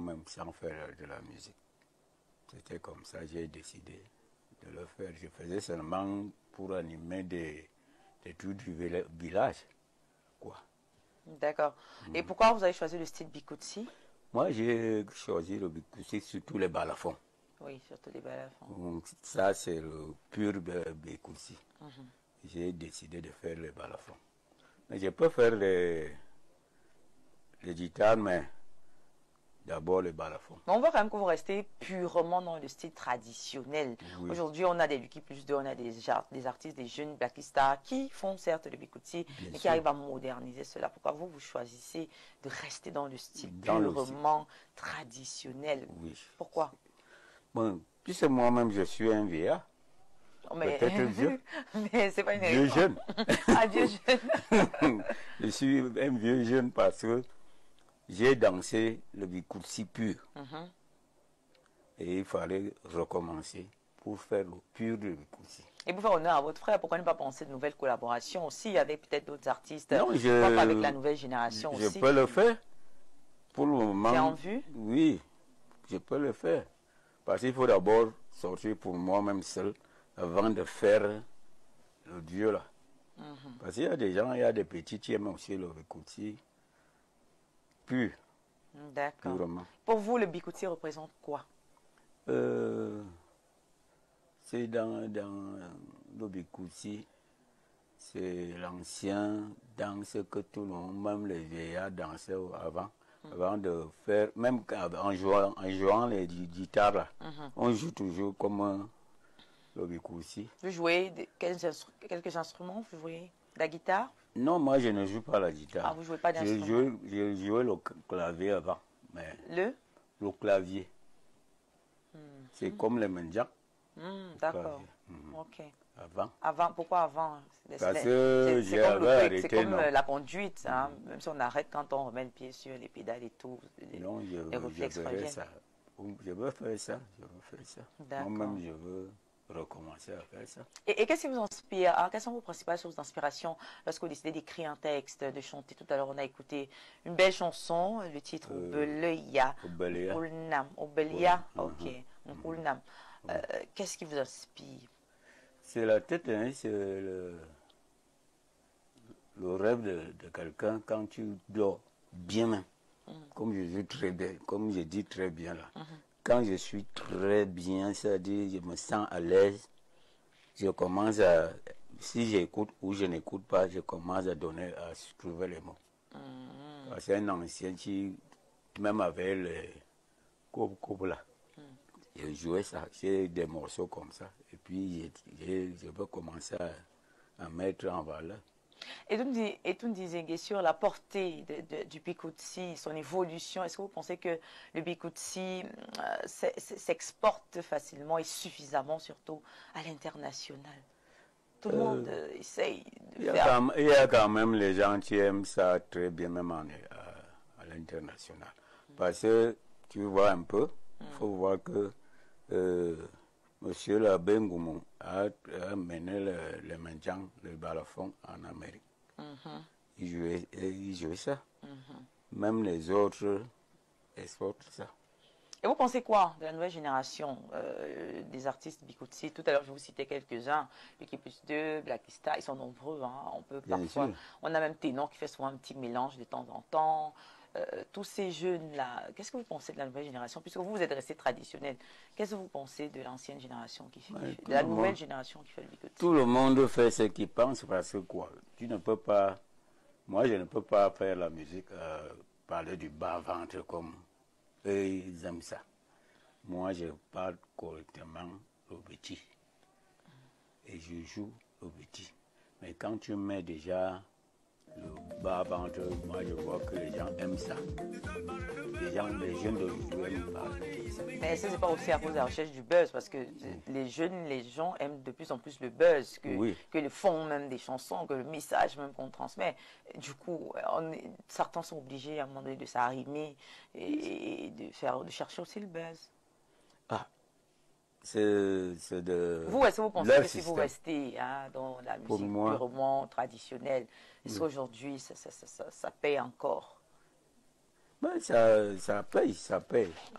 même sans faire de la musique. C'était comme ça, j'ai décidé de le faire. Je faisais seulement pour animer des trucs du village, quoi. D'accord. Et pourquoi vous avez choisi le style Bikutsi? Moi, j'ai choisi le Bikutsi sur tous les balafons. Oui, surtout les balafons. Donc, ça, c'est le pur Bikutsi. J'ai décidé de faire les balafons. Mais je peux faire les guitares, mais d'abord les balafons. Mais on voit quand même que vous restez purement dans le style traditionnel. Oui. Aujourd'hui, on a des Lucky Plus 2, on a des artistes, des jeunes Black Stars qui font certes le Bikutsi, mais qui arrivent à moderniser cela. Pourquoi vous choisissez de rester dans le style purement traditionnel? Oui. Pourquoi? Bon, puisque moi-même je suis un vieillard. Peut-être vieux. Mais c'est pas une vieux jeune. Ah, vieux jeune. Je suis un vieux jeune parce que j'ai dansé le Bikutsi pur. Et il fallait recommencer pour faire le pur de Bikutsi. Et pour faire honneur à votre frère, pourquoi ne pas penser de nouvelles collaborations aussi avec peut-être d'autres artistes? Non, pourquoi pas avec la nouvelle génération aussi? Je peux le faire. Pour le moment. C'est en vue? Oui, je peux le faire. Parce qu'il faut d'abord sortir pour moi-même seul avant de faire le Dieu là. Parce qu'il y a des gens, il y a des petits qui aiment aussi le Bikutsi pur. D'accord. Pour vous, le Bikutsi représente quoi? C'est dans le Bikutsi, c'est l'ancien danse que tout le monde, même les vieillards dansaient avant de faire, même en jouant les guitares là, on joue toujours comme le Bikutsi. Vous jouez quelques instruments? Vous jouez la guitare? Non, moi je ne joue pas la guitare. Ah, vous jouez pas d'instrument? Je jouais le clavier avant. Mais le clavier. C'est comme les mendiants. D'accord. Ok. Avant. Pourquoi avant? Parce que c'est comme la conduite, hein? Même si on arrête quand on remet le pied sur les pédales et tout, non, les réflexes reviennent. Ça. Je veux faire ça, Moi-même, je veux recommencer à faire ça. Et qu'est-ce qui vous inspire? Quelles sont vos principales sources d'inspiration lorsque vous décidez d'écrire un texte, de chanter? Tout à l'heure, on a écouté une belle chanson, le titre Obelia. Obelia. Ok. Nkulnam. Qu'est-ce qui vous inspire? C'est la tête, hein, c'est le rêve de quelqu'un quand tu dors bien. Comme je dis très bien là. Quand je suis très bien, c'est-à-dire je me sens à l'aise, je commence à, si j'écoute ou je n'écoute pas, je commence à trouver les mots. C'est un ancien qui, même avec les coupes là, je jouais ça, j'ai des morceaux comme ça, et puis je peux commencer à mettre en valeur. Et tu me disais sur la portée du Bikutsi, son évolution. Est-ce que vous pensez que le Bikutsi s'exporte facilement et suffisamment, surtout à l'international? Tout le monde essaye de faire... Il y a quand même les gens qui aiment ça très bien, même à l'international. Parce que, tu vois un peu, il faut voir que Monsieur l'abbé Ngoumou a mené les mendiants, le balafon en Amérique. Il jouait ça. Même les autres exportent ça. Et vous pensez quoi de la nouvelle génération des artistes Bikutsi? Tout à l'heure, je vous citais quelques-uns. Lucky Plus 2, Black Star, ils sont nombreux. Hein. On peut parfois... On a même Ténor qui fait souvent un petit mélange de temps en temps. Tous ces jeunes-là, qu'est-ce que vous pensez de la nouvelle génération? Puisque vous êtes resté traditionnel, qu'est-ce que vous pensez de l'ancienne génération de la nouvelle génération qui fait le Bikutsi? Tout le monde fait ce qu'il pense parce que quoi? Tu ne peux pas... Moi, je ne peux pas faire la musique, parler du bas-ventre comme eux, ils aiment ça. Moi, je parle correctement le petit. Et je joue le petit. Mais quand tu mets déjà le bas-ventre, moi, je vois que les gens aiment ça. Les jeunes d'aujourd'hui aiment pas ça. Mais est-ce que c'est pas aussi à cause de la recherche du buzz? Parce que les gens aiment de plus en plus le buzz, que le fond même des chansons, que le message même qu'on transmet. Du coup, certains sont obligés à un moment donné de s'arrimer et de chercher aussi le buzz. Ah, c'est de... Vous, est-ce que vous pensez que si vous restez dans la musique purement traditionnelle, est-ce qu'aujourd'hui ça paye encore? Ben, ça paye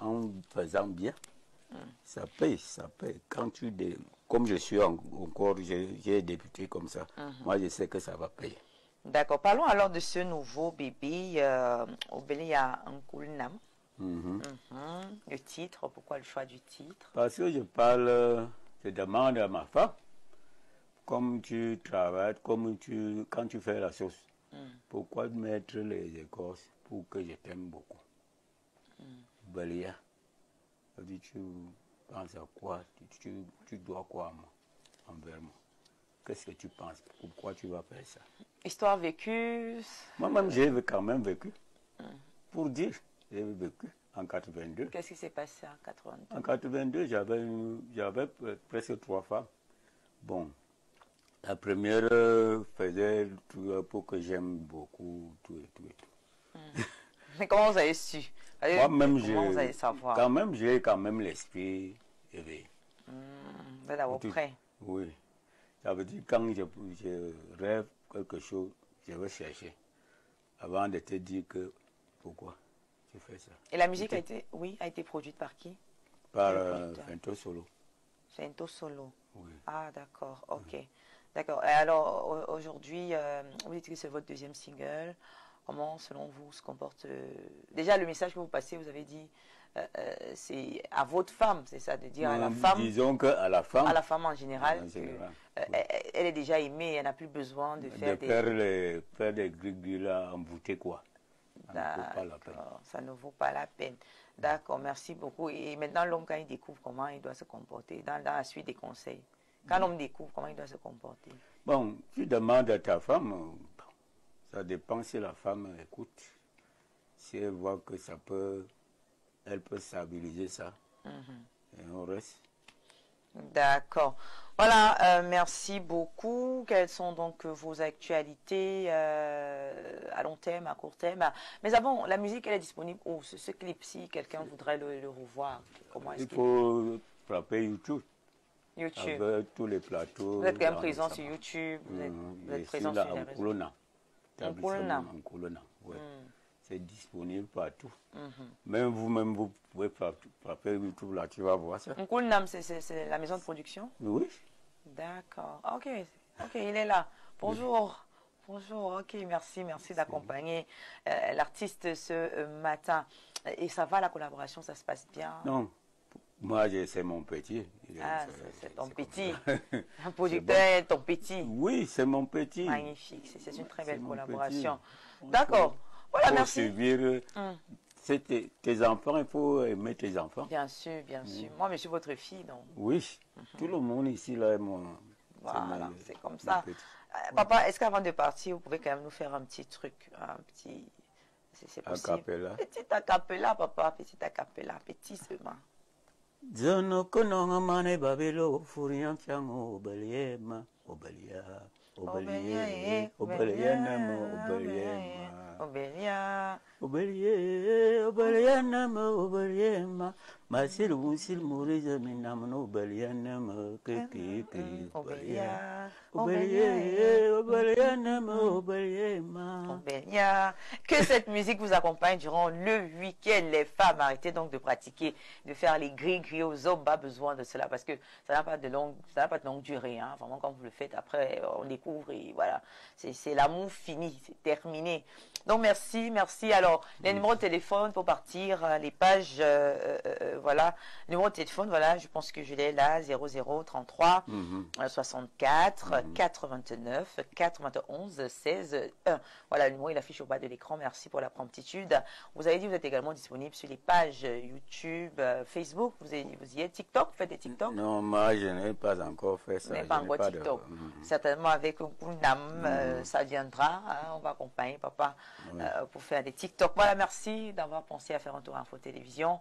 en faisant bien. Ça paye. Quand comme je suis encore, j'ai débuté comme ça, moi je sais que ça va payer. D'accord. Parlons alors de ce nouveau bébé, Obelia Nkulnam. Le titre, pourquoi le choix du titre? Parce que je demande à ma femme, comme tu travailles, quand tu fais la sauce, pourquoi mettre les écorces pour que je t'aime beaucoup? Belia, tu penses à quoi? Tu dois quoi envers moi? Qu'est-ce que tu penses? Pourquoi tu vas faire ça? Histoire vécue. Moi-même, j'ai quand même vécu. Pour dire, j'ai vécu en 82. Qu'est-ce qui s'est passé en 82? En 82, j'avais presque 3 femmes. Bon, la première faisait tout pour que j'aime beaucoup, tout et tout et tout. Mais comment vous avez su? Moi-même, j'ai quand même l'esprit éveillé. Vous êtes d'abord prêt? Oui. Ça veut dire quand je rêve quelque chose, je vais chercher. Avant de te dire que pourquoi tu fais ça. Et la musique a été produite par qui? Par Fento Solo. Fento Solo. Oui. Ah, d'accord, ok. D'accord. Et alors, aujourd'hui, vous dites que c'est votre deuxième single. Comment, selon vous, se comporte... Déjà, le message que vous passez, vous avez dit, c'est à votre femme, c'est ça, de dire à la femme... Disons qu'à la femme... À la femme en général, elle est déjà aimée, elle n'a plus besoin de faire faire des gris là, embouter quoi. Ça ne vaut pas la peine. D'accord, merci beaucoup. Et maintenant, l'homme, quand il découvre comment il doit se comporter, dans la suite des conseils, quand l'homme découvre comment il doit se comporter. Bon, tu demandes à ta femme, ça dépend si la femme écoute. Si elle voit que elle peut stabiliser ça. Et on reste. D'accord. Voilà, merci beaucoup. Quelles sont donc vos actualités à long terme, à court terme? Mais avant, la musique, elle est disponible où? Ce clip, si quelqu'un voudrait le revoir, comment est-ce qu'il faut frapper YouTube. YouTube. Avec tous les plateaux. Vous êtes quand même présent sur YouTube, vous êtes présent sur les réseaux. En Nkulona. Ouais. C'est disponible partout. Même vous pouvez frapper YouTube là, tu vas voir ça. Nkulnam, c'est la maison de production? Oui. D'accord. Ok, il est là. Bonjour. Bonjour, ok, merci d'accompagner l'artiste ce matin. Et ça va, la collaboration, ça se passe bien? Non, moi c'est mon petit. C'est ton petit. Un producteur, ton petit. Oui, c'est mon petit. Magnifique, c'est une très belle collaboration. D'accord. Voilà, merci. Suivre tes enfants, il faut aimer tes enfants. Bien sûr. Moi, je suis votre fille, donc. Oui, tout le monde ici là est mon... Voilà, c'est comme ça. Papa, est-ce qu'avant de partir, vous pouvez quand même nous faire un petit truc, un petit... C'est possible. Acapella. Petit acapella, papa, petit acapella, petit seulement. Zono kononga mane babelo furian chango obeliema obelia obelie obelienamo obeliema obelienamo obeliema masil musil muriza minamno obelienamo keke obelia obelienamo obeliema. Que cette musique vous accompagne durant le week-end. Les femmes, arrêtez donc de pratiquer, de faire les gris aux hommes, pas besoin de cela parce que ça n'a pas de longue durée. Hein. Vraiment, quand vous le faites, après, on découvre et voilà. C'est l'amour fini, c'est terminé. Donc, merci. Alors, les numéros de téléphone pour partir, les pages, voilà. Numéro de téléphone, voilà, je pense que je l'ai là, 0033 64 89 91 16 1. Voilà, le numéro, il affiche au bas de l'écran. Merci pour la promptitude. Vous avez dit que vous êtes également disponible sur les pages YouTube, Facebook. Vous y êtes TikTok? Vous faites des TikTok? Non, moi, je n'ai pas encore fait ça. Vous n'avez pas encore TikTok. Certainement, avec Nkulnam, ça viendra. Hein, on va accompagner papa pour faire des TikTok. Voilà, merci d'avoir pensé à faire un tour Info Télévision.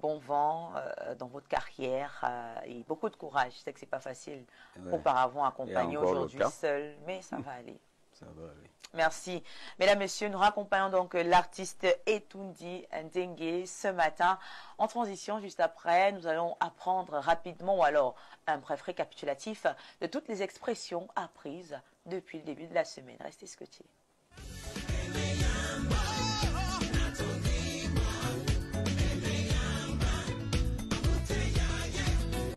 Bon vent dans votre carrière et beaucoup de courage. Je sais que c'est pas facile auparavant accompagné aujourd'hui seul, mais ça va aller. Ça va aller. Merci. Mesdames, Messieurs, nous raccompagnons donc l'artiste Etundi Ndengue ce matin. En transition, juste après, nous allons apprendre rapidement, ou alors un bref récapitulatif de toutes les expressions apprises depuis le début de la semaine. Restez scotchés.